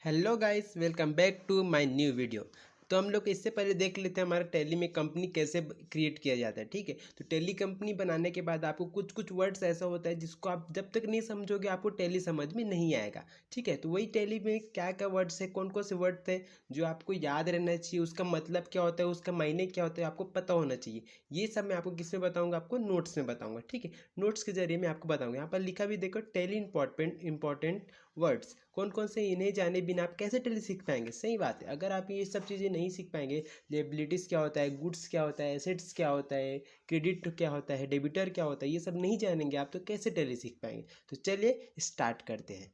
Hello guys, welcome back to my new video. तो हम लोग इससे पहले देख लेते हैं हमारा टैली में कंपनी कैसे क्रिएट किया जाता है। ठीक है, तो टैली कंपनी बनाने के बाद आपको कुछ कुछ वर्ड्स ऐसा होता है जिसको आप जब तक नहीं समझोगे आपको टैली समझ में नहीं आएगा। ठीक है, तो वही टैली में क्या क्या वर्ड्स है, कौन कौन से वर्ड थे जो आपको याद रहना चाहिए, उसका मतलब क्या होता है, उसका मायने क्या होता है, आपको पता होना चाहिए। ये सब मैं आपको किस में बताऊँगा, आपको नोट्स में बताऊँगा। ठीक है, नोट्स के जरिए मैं आपको बताऊँगा। यहाँ पर लिखा भी देखो, टैली इंपॉर्टेंट वर्ड्स कौन कौन से, इन्हें जाने बिना आप कैसे टैली सीख पाएंगे। सही बात है, अगर आप ये सब चीज़ें नहीं सीख पाएंगे, लिएबिलिटीज़ क्या होता है, गुड्स क्या होता है, एसेट्स क्या होता है, क्रेडिट क्या होता है, डेबिटर क्या होता है, ये सब नहीं जानेंगे आप तो कैसे टैली सीख पाएंगे। तो चलिए स्टार्ट करते हैं।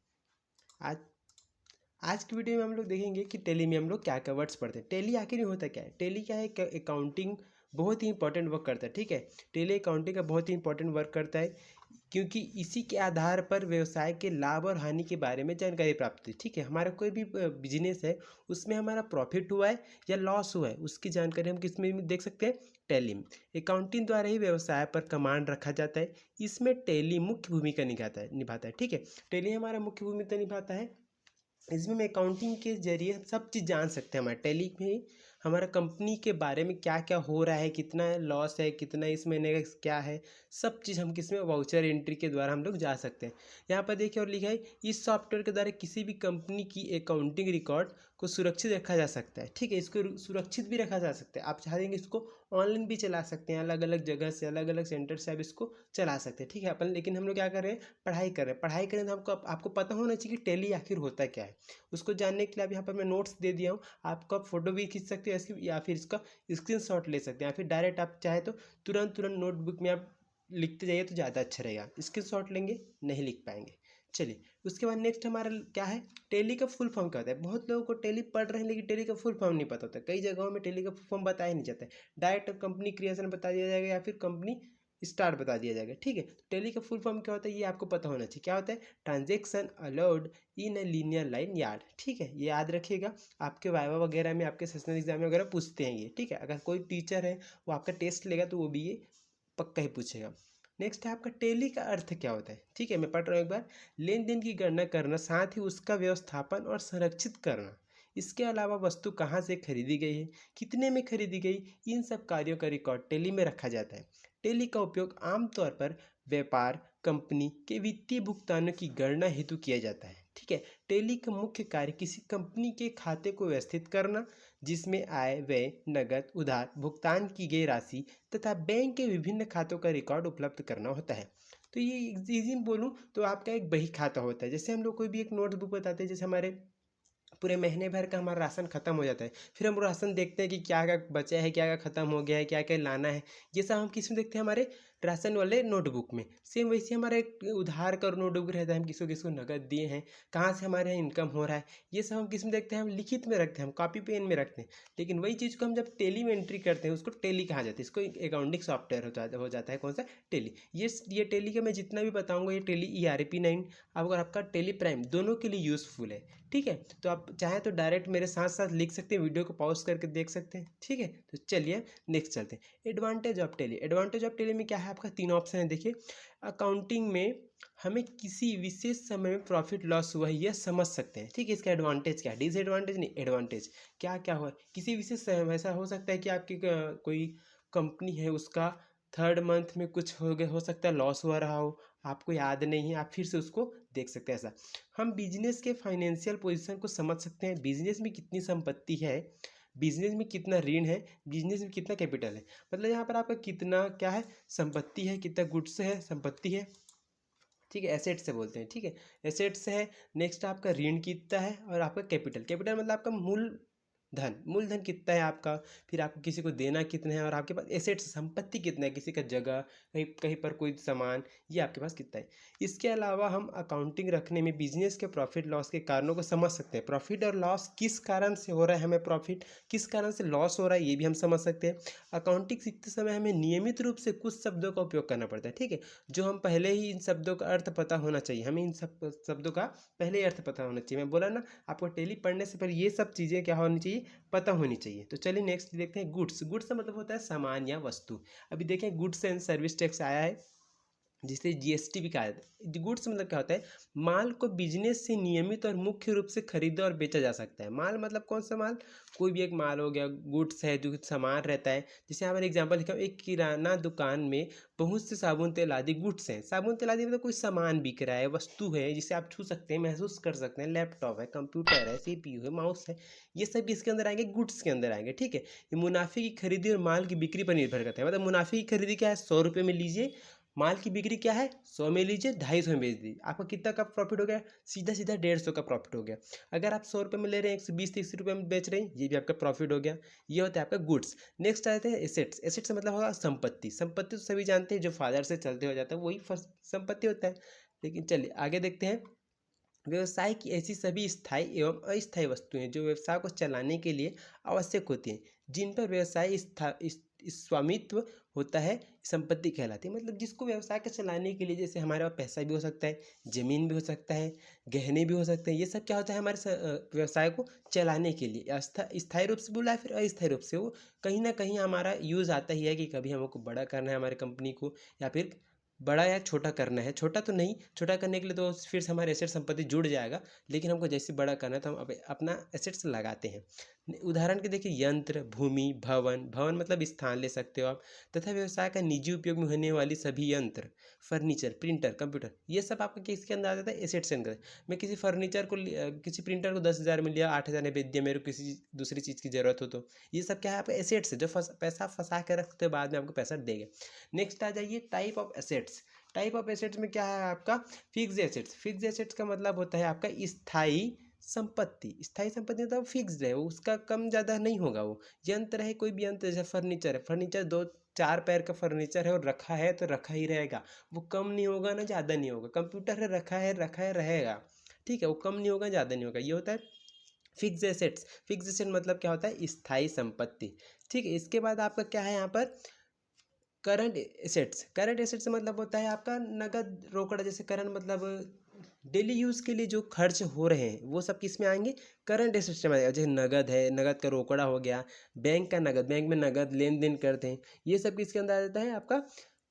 आज आज की वीडियो में हम लोग देखेंगे कि टैली में हम लोग क्या क्या वर्ड्स पढ़ते हैं। टैली आखिर में होता क्या है। टैली क्या है, अकाउंटिंग बहुत ही इंपॉर्टेंट वर्क करता है। ठीक है, टैली अकाउंटिंग का बहुत ही इंपॉर्टेंट वर्क करता है, क्योंकि इसी के आधार पर व्यवसाय के लाभ और हानि के बारे में जानकारी प्राप्त होती है। ठीक है, हमारा कोई भी बिजनेस है, उसमें हमारा प्रॉफिट हुआ है या लॉस हुआ है, उसकी जानकारी हम किस में देख सकते हैं, टैली में। अकाउंटिंग द्वारा ही व्यवसाय पर कमांड रखा जाता है, इसमें टैली मुख्य भूमिका निभाता है। ठीक है, टैली हमारा मुख्य भूमिका निभाता है। इसमें हम अकाउंटिंग के जरिए सब चीज़ जान सकते हैं। हमारे टैली में हमारा कंपनी के बारे में क्या क्या हो रहा है, कितना लॉस है, कितना इस महीने का क्या है, सब चीज़ हम किसमें वाउचर एंट्री के द्वारा हम लोग जा सकते हैं। यहाँ पर देखिए और लिखा है, इस सॉफ्टवेयर के द्वारा किसी भी कंपनी की अकाउंटिंग रिकॉर्ड को सुरक्षित रखा जा सकता है। ठीक है, इसको सुरक्षित भी रखा जा सकता है। आप चाहेंगे इसको ऑनलाइन भी चला सकते हैं, अलग अलग जगह से, अलग अलग सेंटर से आप इसको चला सकते हैं। ठीक है, अपन लेकिन हम लोग क्या कर रहे हैं, पढ़ाई कर रहे हैं। पढ़ाई करें तो आपको पता होना चाहिए कि टैली आखिर होता क्या है। उसको जानने के लिए अब यहाँ पर मैं नोट्स दे दिया हूँ। आपका फोटो भी खींच सकते हो इसकी, या फिर इसका स्क्रीनशॉट ले सकते हैं, या फिर डायरेक्ट आप चाहे तो तुरंत तुरंत नोटबुक में आप लिखते जाइए तो ज़्यादा अच्छा रहेगा। स्क्रीनशॉट लेंगे नहीं लिख पाएंगे। चलिए, उसके बाद नेक्स्ट हमारा क्या है, टैली का फुल फॉर्म क्या होता है। बहुत लोगों को टैली पढ़ रहे हैं लेकिन टैली का फुल फॉर्म नहीं पता होता। कई जगहों में टैली का फुल फॉर्म बताया नहीं जाता है, डायरेक्ट कंपनी क्रिएशन बता दिया जाएगा या फिर कंपनी स्टार्ट बता दिया जाएगा। ठीक है, तो टैली का फुल फॉर्म क्या होता है ये आपको पता होना चाहिए। क्या होता है, transaction allowed in a linear line yard. ठीक है, ये याद रखिएगा, आपके वाइवा वगैरह में, आपके सेशनल एग्जाम वगैरह पूछते हैं ये। ठीक है, अगर कोई टीचर है वो आपका टेस्ट लेगा तो वो भी ये पक्का ही पूछेगा। नेक्स्ट है आपका टैली का अर्थ क्या होता है। ठीक है, मैं पढ़ रहा हूँ एक बार, लेन देन की गणना करना, साथ ही उसका व्यवस्थापन और संरक्षित करना। इसके अलावा वस्तु कहाँ से खरीदी गई है, कितने में खरीदी गई, इन सब कार्यों का रिकॉर्ड टैली में रखा जाता है। टैली का उपयोग आमतौर पर व्यापार, कंपनी के वित्तीय भुगतानों की गणना हेतु किया जाता है। ठीक है, टैली का मुख्य कार्य किसी कंपनी के खाते को व्यवस्थित करना, जिसमें आय, व्यय, नकद, उधार, भुगतान की गई राशि तथा बैंक के विभिन्न खातों का रिकॉर्ड उपलब्ध करना होता है। तो ये इजी में बोलूँ तो आपका एक बही खाता होता है। जैसे हम लोग कोई भी एक नोटबुक बताते हैं, जैसे हमारे पूरे महीने भर का हमारा राशन खत्म हो जाता है, फिर हम राशन देखते हैं कि क्या क्या बचा है, क्या क्या खत्म हो गया है, क्या क्या लाना है। ये सब हम किस में देखते हैं, हमारे राशन वाले नोटबुक में। सेम वैसे हमारा एक उधार का नोटबुक रहता है, हम किसको किसको नगद दिए हैं, कहाँ से हमारे यहाँ इनकम हो रहा है, ये सब हम किस में देखते हैं, हम लिखित में रखते हैं, हम कॉपी पेन में रखते हैं। लेकिन वही चीज़ को हम जब टैली में एंट्री करते हैं उसको टैली कहा जाता है। इसको अकाउंटिंग सॉफ्टवेयर हो जाता है कौन सा, टैली। ये टैली का मैं जितना भी बताऊँगा, ये टैली ERP 9 और आपका टैली प्राइम दोनों के लिए यूज़फुल है। ठीक है, तो आप चाहें तो डायरेक्ट मेरे साथ साथ लिख सकते हैं, वीडियो को पॉज करके देख सकते हैं। ठीक है, तो चलिए नेक्स्ट चलते हैं। Advantage of tally. Advantage of tally में क्या है, आपका 3 ऑप्शन है। देखिए, अकाउंटिंग में हमें किसी विशेष समय में प्रॉफिट लॉस हुआ है यह समझ सकते हैं। ठीक है, इसका एडवांटेज क्या है, डिसएडवांटेज नहीं, एडवांटेज क्या क्या हुआ है। किसी विशेष समय में ऐसा हो सकता है कि आपकी कोई कंपनी है, उसका 3rd मंथ में कुछ हो सकता है लॉस हो रहा हो, आपको याद नहीं है, आप फिर से उसको देख सकते हैं। ऐसा हम बिजनेस के फाइनेंशियल पोजीशन को समझ सकते हैं, बिजनेस में कितनी संपत्ति है, बिजनेस में कितना ऋण है, बिजनेस में कितना कैपिटल है। मतलब यहाँ पर आपका कितना क्या है, संपत्ति है, कितना गुड्स है, संपत्ति है। ठीक है, एसेट्स से बोलते हैं। ठीक है, एसेट्स है। नेक्स्ट आपका ऋण कितना है, और आपका कैपिटल। कैपिटल मतलब आपका मूलधन कितना है आपका, फिर आपको किसी को देना कितना है, और आपके पास एसेट्स संपत्ति कितना है, किसी का जगह, कहीं कहीं पर कोई सामान, ये आपके पास कितना है। इसके अलावा हम अकाउंटिंग रखने में बिजनेस के प्रॉफिट लॉस के कारणों को समझ सकते हैं। प्रॉफिट और लॉस किस कारण से हो रहा है, हमें प्रॉफिट किस कारण से लॉस हो रहा है, ये भी हम समझ सकते हैं। अकाउंटिंग सीखते समय हमें नियमित रूप से कुछ शब्दों का उपयोग करना पड़ता है। ठीक है, जो हम पहले ही इन शब्दों का अर्थ पता होना चाहिए, हमें इन सब शब्दों का पहले ही अर्थ पता होना चाहिए। मैं बोला ना, आपको टैली पढ़ने से पहले ये सब चीज़ें क्या होनी चाहिए, पता होनी चाहिए। तो चलिए नेक्स्ट देखते हैं, गुड्स। गुड्स का मतलब होता है सामान या वस्तु। अभी देखें, गुड्स एंड सर्विस टैक्स आया है, जिसे जीएसटी भी कहा जाता है। गुड्स मतलब क्या होता है, माल को बिजनेस से नियमित और मुख्य रूप से खरीदा और बेचा जा सकता है। माल मतलब कौन सा माल, कोई भी एक माल हो गया, गुड्स है जो सामान रहता है। जैसे यहाँ पर एग्जांपल लिखा हूँ, एक किराना दुकान में बहुत से साबुन तेल आदि गुड्स हैं। साबुन तेल आदि मतलब कोई सामान बिक रहा है, वस्तु है जिसे आप छू सकते हैं, महसूस कर सकते हैं। लैपटॉप है, कंप्यूटर है, सीपीयू है, माउस है, ये सब इसके अंदर आएंगे, गुड्स के अंदर आएंगे। ठीक है, ये मुनाफे की खरीदी और माल की बिक्री पर निर्भर करता है। मतलब मुनाफे की खरीदी क्या है, 100 रुपये में लीजिए, माल की बिक्री क्या है, 100 में लीजिए, 250 में बेच दीजिए, आपका कितना का प्रॉफिट हो गया, सीधा सीधा 150 का प्रॉफिट हो गया। अगर आप 100 रुपये में ले रहे हैं, 120-130 रुपये में बेच रहे हैं, ये भी आपका प्रॉफिट हो गया। ये होता है आपका गुड्स। नेक्स्ट आते हैं एसेट्स। एसेट्स मतलब होगा संपत्ति। संपत्ति तो सभी जानते हैं, जो फादर से चलते हो जाता है वही संपत्ति होता है। लेकिन चलिए आगे देखते हैं। व्यवसाय की ऐसी सभी स्थायी एवं अस्थायी वस्तुएं जो व्यवसाय को चलाने के लिए आवश्यक होती हैं, जिन पर व्यवसाय स्वामित्व होता है, संपत्ति कहलाती है। मतलब जिसको व्यवसाय को चलाने के लिए, जैसे हमारे पास पैसा भी हो सकता है, जमीन भी हो सकता है, गहने भी हो सकते हैं, ये सब क्या होता है हमारे व्यवसाय को चलाने के लिए। स्थायी रूप से बोला है, फिर अस्थायी रूप से वो कहीं ना कहीं हमारा यूज़ आता ही है कि कभी हमको बड़ा करना है हमारे कंपनी को, या फिर बड़ा या छोटा करना है। छोटा तो नहीं, छोटा करने के लिए तो फिर से हमारे एसेट संपत्ति जुड़ जाएगा, लेकिन हमको जैसे बड़ा करना है तो हम अपना एसेट्स लगाते हैं। उदाहरण के देखिए, यंत्र, भूमि, भवन, भवन मतलब स्थान ले सकते हो आप, तथा व्यवसाय का निजी उपयोग में होने वाली सभी यंत्र, फर्नीचर, प्रिंटर, कंप्यूटर, ये सब आपका किसके अंदर आ जाता है, एसेट्स के अंदर। मैं किसी फर्नीचर को किसी प्रिंटर को 10,000 में लिया, 8,000 में बेच दिया, मेरे को किसी दूसरी चीज़ की ज़रूरत हो तो ये सब क्या है, आपका एसेट्स है, जो पैसा फंसा के रखते हो, बाद में आपको पैसा देंगे। नेक्स्ट आ जाइए type of assets. Type of assets में क्या है आपका, फिक्स एसेट्स। फिक्स एसेट्स का मतलब होता है आपका स्थायी संपत्ति। स्थायी संपत्ति मतलब फिक्स्ड है, वो उसका कम ज़्यादा नहीं होगा। वो यंत्र है, कोई भी यंत्र, जैसे फर्नीचर है, फर्नीचर 2-4 पैर का फर्नीचर है और रखा है तो रखा ही रहेगा, वो कम नहीं होगा ना ज़्यादा नहीं होगा। कंप्यूटर है, रखा है रहेगा, ठीक है, वो कम नहीं होगा ज़्यादा नहीं होगा। ये होता है फिक्स एसेट्स। फिक्स एसेट मतलब क्या होता है, स्थायी संपत्ति। ठीक है, इसके बाद आपका क्या है यहाँ पर, करंट एसेट्स। करंट एसेट्स मतलब होता है आपका नगद रोकड़ा। जैसे करंट मतलब डेली यूज़ के लिए जो खर्च हो रहे हैं, वो सब किस में आएंगे, करंट एसेट्स में आएगा। जैसे नगद है, नगद का रोकड़ा हो गया, बैंक का नगद, बैंक में नगद लेन देन करते हैं, ये सब किसके अंदर आ जाता है, आपका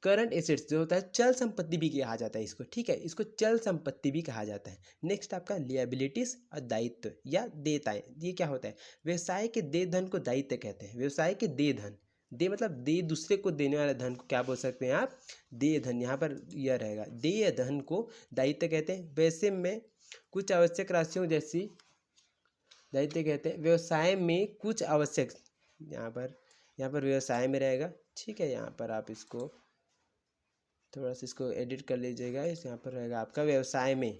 करंट एसेट्स जो होता है। चल संपत्ति भी कहा जाता है इसको, ठीक है, इसको चल संपत्ति भी कहा जाता है। नेक्स्ट आपका लिएबिलिटीज और दायित्व या देयताएं। ये क्या होता है, व्यवसाय के देय धन को दायित्व कहते हैं। व्यवसाय के देय धन, दे मतलब दे, दूसरे को देने वाले धन को क्या बोल सकते हैं आप, देय धन। यहाँ पर यह रहेगा, देय धन को दायित्व कहते हैं। वैसे में कुछ आवश्यक राशियों जैसी दायित्व कहते हैं। व्यवसाय में कुछ आवश्यक, यहाँ पर व्यवसाय में रहेगा, ठीक है। यहाँ पर आप इसको थोड़ा सा इसको एडिट कर लीजिएगा। इस यहाँ पर रहेगा आपका व्यवसाय में,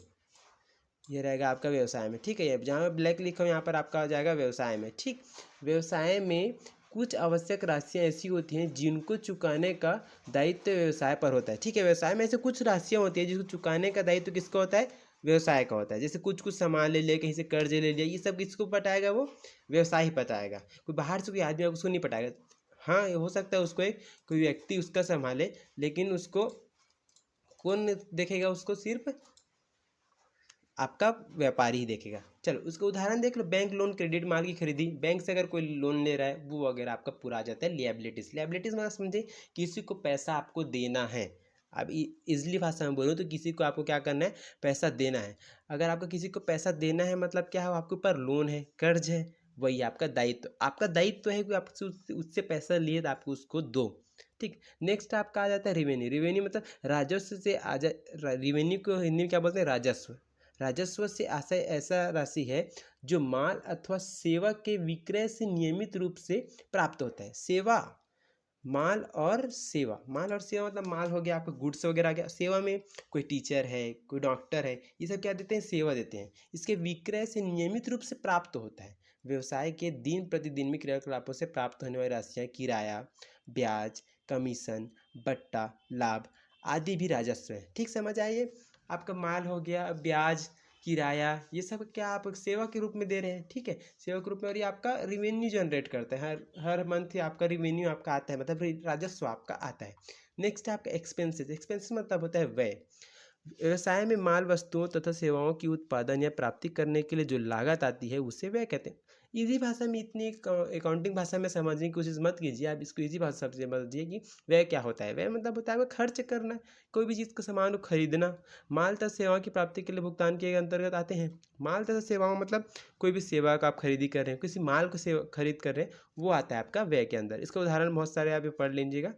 ये रहेगा आपका व्यवसाय में, ठीक है। ये जहाँ मैं ब्लैक लिखा हूँ यहाँ पर आपका आ जाएगा व्यवसाय में, ठीक। व्यवसाय में कुछ आवश्यक राशियाँ ऐसी होती हैं जिनको चुकाने का दायित्व व्यवसाय पर होता है, ठीक है। व्यवसाय में ऐसे कुछ राशियाँ होती हैं जिसको चुकाने का दायित्व किसका होता है, व्यवसाय का होता है। जैसे कुछ सामान ले लिया, कहीं से कर्ज ले लिया, ये सब किसको पटाएगा, वो व्यवसाय ही पटाएगा। कोई बाहर से कोई आदमी उसको नहीं पटाएगा। हाँ, ये हो सकता है उसको एक कोई व्यक्ति उसका संभाले, लेकिन उसको कौन देखेगा, उसको सिर्फ आपका व्यापारी ही देखेगा। चलो उसका उदाहरण देख लो, बैंक लोन, क्रेडिट, माल की खरीदी। बैंक से अगर कोई लोन ले रहा है, वो वगैरह आपका पूरा आ जाता है लिएबिलिटीज। लिएबिलिटीज मतलब समझे, किसी को पैसा आपको देना है। अब इजली भाषा में बोलूँ तो किसी को आपको क्या करना है, पैसा देना है। अगर आपको किसी को पैसा देना है मतलब क्या है, आपके ऊपर लोन है, कर्ज है, वही आपका दायित्व। आपका दायित्व है कि आप उससे पैसा लिए तो आपको उसको दो, ठीक। नेक्स्ट आपका आ जाता है रिवेन्यू। रिवेन्यू मतलब राजस्व से आ जा, रिवेन्यू को हिंदी में क्या बोलते हैं, राजस्व। राजस्व से आशय ऐसा राशि है जो माल अथवा सेवा के विक्रय से नियमित रूप से प्राप्त होता है। सेवा, माल और सेवा, माल और सेवा मतलब माल हो गया आपका गुड्स वगैरह आ गया, सेवा में कोई टीचर है, कोई डॉक्टर है, ये सब क्या देते हैं, सेवा देते हैं। इसके विक्रय से नियमित रूप से प्राप्त होता है। व्यवसाय के दिन प्रतिदिन में क्रियाकलापों से प्राप्त होने वाली राशियाँ किराया, ब्याज, कमीशन, बट्टा, लाभ आदि भी राजस्व है, ठीक। समझ आइए, आपका माल हो गया, ब्याज, किराया, ये सब क्या आप सेवा के रूप में दे रहे हैं, ठीक है, सेवा के रूप में। और ये आपका रिवेन्यू जनरेट करता है, हर हर मंथ आपका रिवेन्यू आपका आता है, मतलब राजस्व आपका आता है। नेक्स्ट है आपका एक्सपेंसेस। एक्सपेंसेस मतलब होता है व्यय। व्यवसाय में माल वस्तुओं तथा सेवाओं की उत्पादन या प्राप्ति करने के लिए जो लागत आती है उसे व्यय कहते हैं। इजी भाषा में, इतनी अकाउंटिंग भाषा में समझने की कोशिश मत कीजिए, आप इसको इजी भाषा से समझिए कि व्यय क्या होता है। व्यय मतलब होता है वो खर्च करना, कोई भी चीज़ का सामान को खरीदना। माल तथा सेवाओं की प्राप्ति के लिए भुगतान के अंतर्गत आते हैं। माल तथा सेवाओं मतलब कोई भी सेवा का आप खरीदी कर रहे हैं, किसी माल को सेवा खरीद कर रहे हैं, वो आता है आपका व्यय के अंदर। इसका उदाहरण बहुत सारे आप पढ़ लीजिएगा,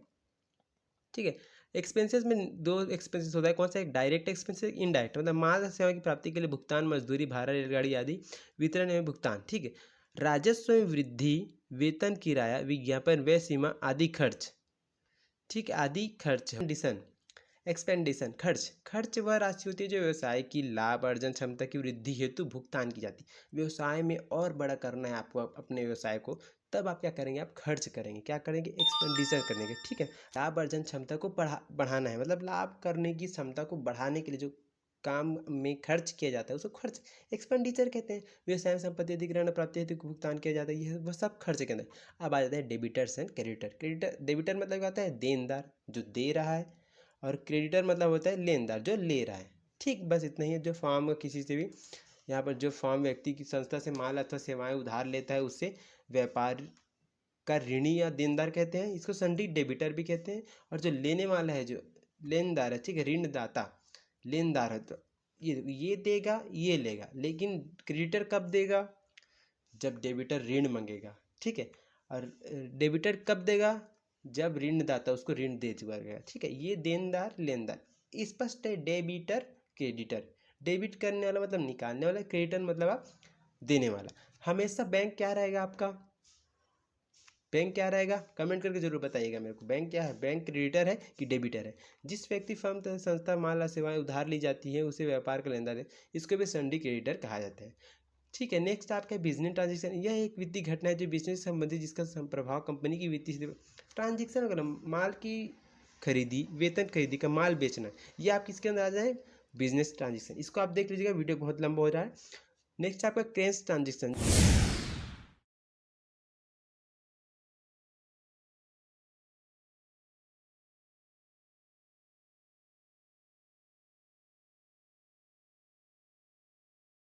ठीक है। एक्सपेंसेस में दो एक्सपेंसेस होता है, कौन सा? एक डायरेक्ट एक्सपेंसेस, एक इनडायरेक्ट। मतलब माल सेवा की प्राप्ति के लिए भुगतान, मजदूरी, भाड़ा, रेलगाड़ी आदि वितरण एवं भुगतान, ठीक है। राजस्व में वृद्धि, वेतन, किराया, विज्ञापन, व्यय सीमा आदि खर्च, ठीक है, आदि खर्च। कंडीशन, एक्सपेंडिशन, खर्च। खर्च वह राशि होती है जो व्यवसाय की लाभ अर्जन क्षमता की वृद्धि हेतु भुगतान की जाती है। व्यवसाय में और बड़ा करना है आपको अपने व्यवसाय को, तब आप क्या करेंगे? आप खर्च करेंगे। क्या करेंगे? एक्सपेंडिचर करेंगे, ठीक है। लाभ अर्जन क्षमता को बढ़ाना है, मतलब लाभ करने की क्षमता को बढ़ाने के लिए जो काम में खर्च किया जाता है उसको खर्च, एक्सपेंडिचर कहते हैं। व्यवसाय में संपत्ति अधिग्रहण प्राप्ति हेतु भुगतान किया जाता है, ये वह सब खर्च के अंदर। अब आ जाता है debtors and creditor. Creditor, debtor मतलब क्या होता है? देनदार, जो दे रहा है। और क्रेडिटर मतलब होता है लेनदार, जो ले रहा है, ठीक। बस इतना ही है। जो फॉर्म किसी से भी, यहाँ पर जो फॉर्म व्यक्ति की संस्था से माल अथवा सेवाएं उधार लेता है उससे व्यापार का ऋणी या देनदार कहते हैं, इसको सन्डी डेबिटर भी कहते हैं। और जो लेने वाला है, जो लेनदार है, ठीक है, ऋणदाता लेनदार है, तो ये देगा, ये लेगा। लेकिन क्रेडिटर कब देगा? जब डेबिटर ऋण मांगेगा, ठीक है। और डेबिटर कब देगा? जब ऋणदाता उसको ऋण दे चुका रहेगा, ठीक है। ये देनदार लेनदार स्पष्ट है। डेबिटर क्रेडिटर, डेबिट करने वाला मतलब निकालने वाला, क्रेडिटर मतलब आप देने वाला। हमेशा बैंक क्या रहेगा आपका? बैंक क्या रहेगा? कमेंट करके जरूर बताइएगा मेरे को, बैंक क्या है? बैंक क्रेडिटर है कि डेबिटर है? जिस व्यक्ति, फर्म तथा संस्था माल या सेवाएं उधार ली जाती है उसे व्यापार का लेनदार है, इसको भी सन्डी क्रेडिटर कहा जाता है, ठीक है। नेक्स्ट आपका बिजनेस ट्रांजेक्शन। यह एक वित्तीय घटना है जो बिजनेस से संबंधित, जिसका प्रभाव कंपनी की वित्तीय स्थिति। ट्रांजेक्शन मतलब माल की खरीदी, वेतन खरीदी का माल बेचना, ये आप किसके अंदर आ जाए? Business transaction. इसको आप देख लीजिएगा, वीडियो बहुत लंबा हो रहा है। नेक्स्ट आपका कैश ट्रांजेक्शन।